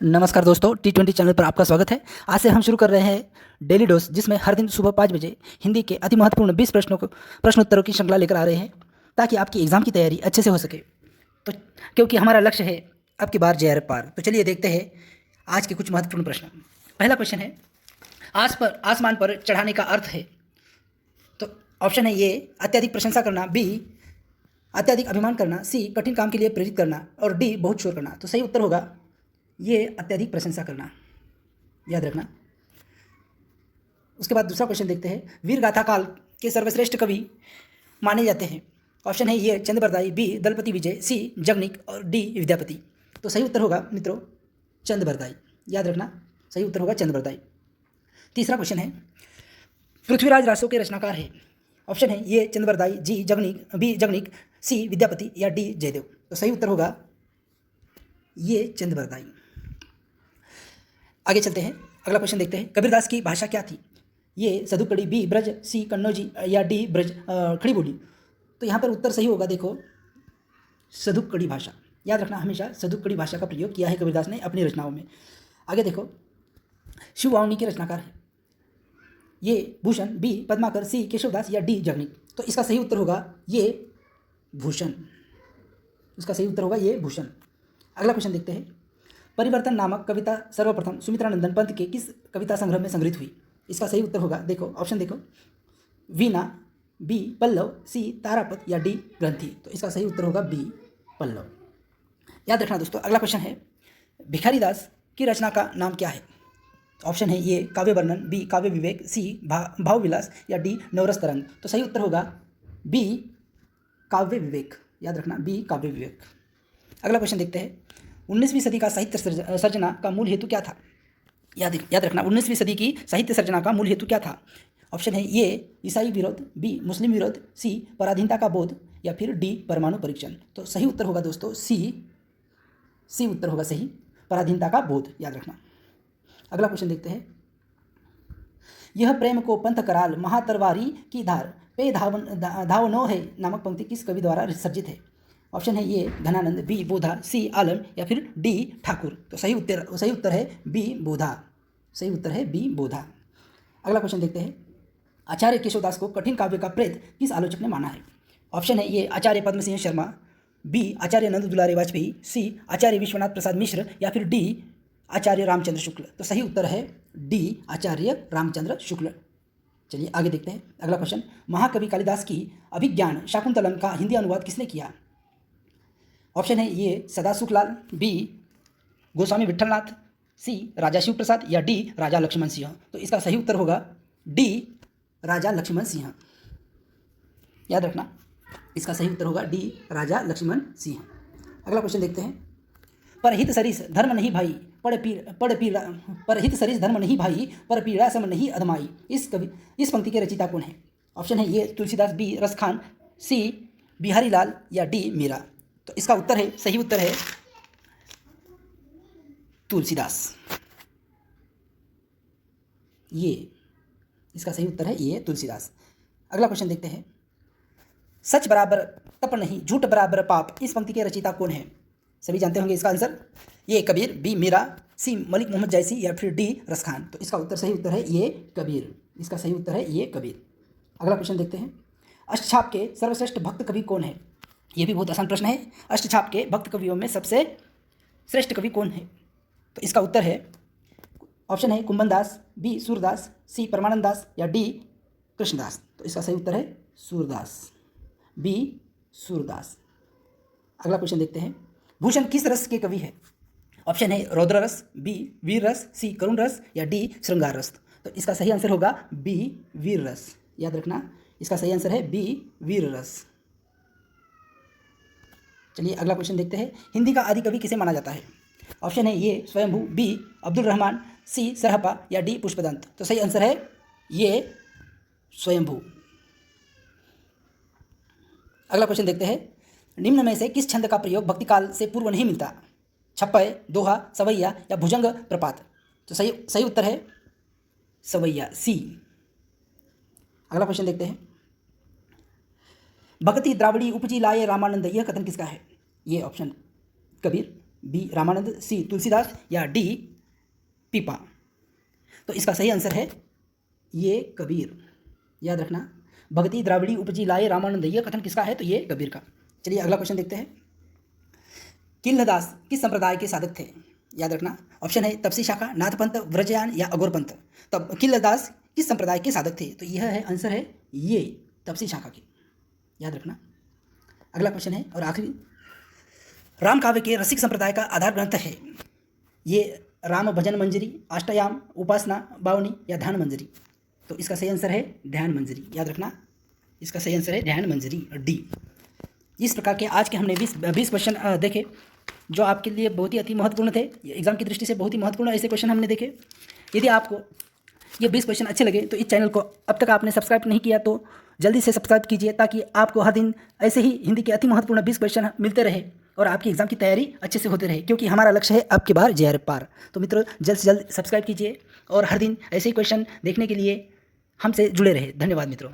नमस्कार दोस्तों, T20 channel पर आपका स्वागत है। आज से हम शुरू कर रहे हैं डेली डोज, जिसमें हर दिन सुबह 5 बजे हिंदी के अति महत्वपूर्ण 20 प्रश्नोत्तरों की श्रृंखला लेकर आ रहे हैं, ताकि आपकी एग्जाम की तैयारी अच्छे से हो सके। तो क्योंकि हमारा लक्ष्य है अब की बार JRF पार, तो चलिए देखते हैं आज के कुछ महत्वपूर्ण प्रश्न। पहला क्वेश्चन है, आसमान पर चढ़ाने का अर्थ है। तो ऑप्शन है ए अत्यधिक प्रशंसा करना, बी अत्यधिक अभिमान करना, सी कठिन काम के लिए प्रेरित करना और डी बहुत शोर करना। तो सही उत्तर होगा ये अत्यधिक प्रशंसा करना, याद रखना। उसके बाद दूसरा क्वेश्चन देखते हैं, वीर गाथा काल के सर्वश्रेष्ठ कवि माने जाते हैं। ऑप्शन है ये चंद बरदाई, बी दलपति विजय, सी जगनिक और डी विद्यापति। तो सही उत्तर होगा मित्रों चंद बरदाई, याद रखना। सही उत्तर होगा चंद बरदाई। तीसरा क्वेश्चन है, पृथ्वीराज रासो के रचनाकार है। ऑप्शन है ये चंद बरदाई, जी जगनिक, बी जगनिक, सी विद्यापति या डी जयदेव। तो सही उत्तर होगा ये चंद बरदाई। आगे चलते हैं, अगला क्वेश्चन देखते हैं, कबीरदास की भाषा क्या थी। ये सदुकड़ी, बी ब्रज, सी कन्नौजी या डी ब्रज खड़ी बोली। तो यहाँ पर उत्तर सही होगा, देखो सदुकड़ी भाषा, याद रखना। हमेशा सदुकड़ी भाषा का प्रयोग किया है कबीरदास ने अपनी रचनाओं में। आगे देखो, शिव वावनी के रचनाकार है। ये भूषण, बी पद्माकर, सी केशवदास या डी जगनिक। तो इसका सही उत्तर होगा ये भूषण। इसका सही उत्तर होगा ये भूषण। अगला क्वेश्चन देखते हैं, परिवर्तन नामक कविता सर्वप्रथम सुमित्रानंदन पंत के किस कविता संग्रह में संग्रहित हुई। इसका सही उत्तर होगा, देखो ऑप्शन देखो, वीणा, बी पल्लव, सी तारापथ या डी ग्रंथि। तो इसका सही उत्तर होगा बी पल्लव, याद रखना दोस्तों। अगला क्वेश्चन है, भिखारीदास की रचना का नाम क्या है। ऑप्शन है ये काव्य वर्णन, बी काव्य विवेक, सी भाव विलास या डी नवरस तरंग। तो सही उत्तर होगा बी काव्य विवेक, याद रखना, बी काव्य विवेक। अगला क्वेश्चन देखते हैं, 19वीं सदी का साहित्य सर्जना का मूल हेतु क्या था। याद रखना, 19वीं सदी की साहित्य सर्जना का मूल हेतु क्या था। ऑप्शन है ये ईसाई विरोध, बी मुस्लिम विरोध, सी पराधीनता का बोध या फिर डी परमाणु परीक्षण। तो सही उत्तर होगा दोस्तों सी उत्तर होगा सही, पराधीनता का बोध, याद रखना। अगला क्वेश्चन देखते हैं, यह प्रेम को पंथ कराल महातरवारी की धार पे धावनो है नामक पंक्ति किस कवि द्वारा सर्जित है। ऑप्शन है ये धनानंद, बी बोधा, सी आलम या फिर डी ठाकुर। तो सही उत्तर है बी बोधा। सही उत्तर है बी बोधा। अगला क्वेश्चन देखते हैं, आचार्य केशवदास को कठिन काव्य का प्रेत किस आलोचक ने माना है। ऑप्शन है ये आचार्य पद्म सिंह शर्मा, बी आचार्य नंद दुलारे वाजपेयी, सी आचार्य विश्वनाथ प्रसाद मिश्र या फिर डी आचार्य रामचंद्र शुक्ल। तो सही उत्तर है डी आचार्य रामचंद्र शुक्ल। चलिए आगे देखते हैं, अगला क्वेश्चन, महाकवि कालिदास की अभिज्ञान शाकुंतलम का हिंदी अनुवाद किसने किया। ऑप्शन है ये सदासुखलाल, बी गोस्वामी विठलनाथ, सी राजा शिव प्रसाद या डी राजा लक्ष्मण सिंह। तो इसका सही उत्तर होगा डी राजा लक्ष्मण सिंह, याद रखना। इसका सही उत्तर होगा डी राजा लक्ष्मण सिंह। अगला क्वेश्चन देखते हैं, परहित सरिस धर्म नहीं भाई परहित सरिस धर्म नहीं भाई पर पीड़ा सम नहीं अधमाई। इस पंक्ति के रचिता कौन है। ऑप्शन है ये तुलसीदास, बी रसखान, सी बिहारी लाल या डी मीरा। तो इसका उत्तर है, सही उत्तर है तुलसीदास। ये इसका सही उत्तर है ये तुलसीदास। अगला क्वेश्चन देखते हैं, सच बराबर तप नहीं झूठ बराबर पाप, इस पंक्ति के रचिता कौन है। सभी जानते होंगे इसका आंसर, ये कबीर, बी मीरा, सी मलिक मोहम्मद जैसी या फिर डी रसखान। तो इसका उत्तर सही उत्तर है ये कबीर। इसका सही उत्तर है ये कबीर। अगला क्वेश्चन देखते हैं, अष्टछाप के सर्वश्रेष्ठ भक्त कवि कौन है। यह भी बहुत आसान प्रश्न है। अष्टछाप के भक्त कवियों में सबसे श्रेष्ठ कवि कौन है। तो इसका उत्तर है, ऑप्शन है कुंभन दास, बी सूरदास, सी परमानंद दास या डी कृष्णदास। तो इसका सही उत्तर है सूरदास, बी सूरदास। अगला क्वेश्चन देखते हैं, भूषण किस रस के कवि है। ऑप्शन है रौद्र रस, बी वीर रस, सी करुण रस या डी श्रृंगार रस। तो इसका सही आंसर होगा बी वीर रस, याद रखना। इसका सही आंसर है बी वीर रस। चलिए अगला क्वेश्चन देखते हैं, हिंदी का आदि कवि किसे माना जाता है। ऑप्शन है ये स्वयंभू, बी अब्दुल रहमान, सी सरहपा या डी पुष्पदंत। तो सही आंसर है ये स्वयंभू। अगला क्वेश्चन देखते हैं, निम्न में से किस छंद का प्रयोग भक्तिकाल से पूर्व नहीं मिलता। छप्पय, दोहा, सवैया या भुजंग प्रपात। तो सही उत्तर है सवैया, सी। अगला क्वेश्चन देखते हैं, भक्ति द्रावड़ी उपजी लाए रामानंद, यह कथन किसका है। ये ऑप्शन कबीर, बी रामानंद, सी तुलसीदास या डी पीपा। तो इसका सही आंसर है ये कबीर। याद रखना, भक्ति द्राविड़ी उपजी लाए रामानंद, ये कथन किसका है? तो ये कबीर का। चलिए अगला क्वेश्चन देखते हैं। किल्लदास किस संप्रदाय के साधक थे? याद रखना, ऑप्शन है तपसी शाखा, नाथपंथ, व्रजयान या अघोर पंथ। तब किल्लदास किस संप्रदाय के साधक थे? तो यह है आंसर है ये तपसी शाखा के। याद रखना। अगला क्वेश्चन है और आखिरी, राम काव्य के रसिक संप्रदाय का आधार ग्रंथ है ये राम भजन मंजरी, अष्टयाम, उपासना, बावनी या ध्यान मंजरी। तो इसका सही आंसर है ध्यान मंजरी। याद रखना, इसका सही आंसर है ध्यान मंजरी, डी। इस प्रकार के आज के हमने 20 क्वेश्चन देखे जो आपके लिए बहुत ही अति महत्वपूर्ण थे, एग्जाम की दृष्टि से बहुत ही महत्वपूर्ण ऐसे क्वेश्चन हमने देखे। यदि आपको ये 20 क्वेश्चन अच्छे लगे तो इस चैनल को अब तक आपने सब्सक्राइब नहीं किया तो जल्दी से सब्सक्राइब कीजिए, ताकि आपको हर दिन ऐसे ही हिंदी के अति महत्वपूर्ण 20 क्वेश्चन मिलते रहे और आपकी एग्जाम की तैयारी अच्छे से होते रहे, क्योंकि हमारा लक्ष्य है आपके बार JRF पार। तो मित्रों, जल्द से जल्द सब्सक्राइब कीजिए और हर दिन ऐसे ही क्वेश्चन देखने के लिए हमसे जुड़े रहे। धन्यवाद मित्रों।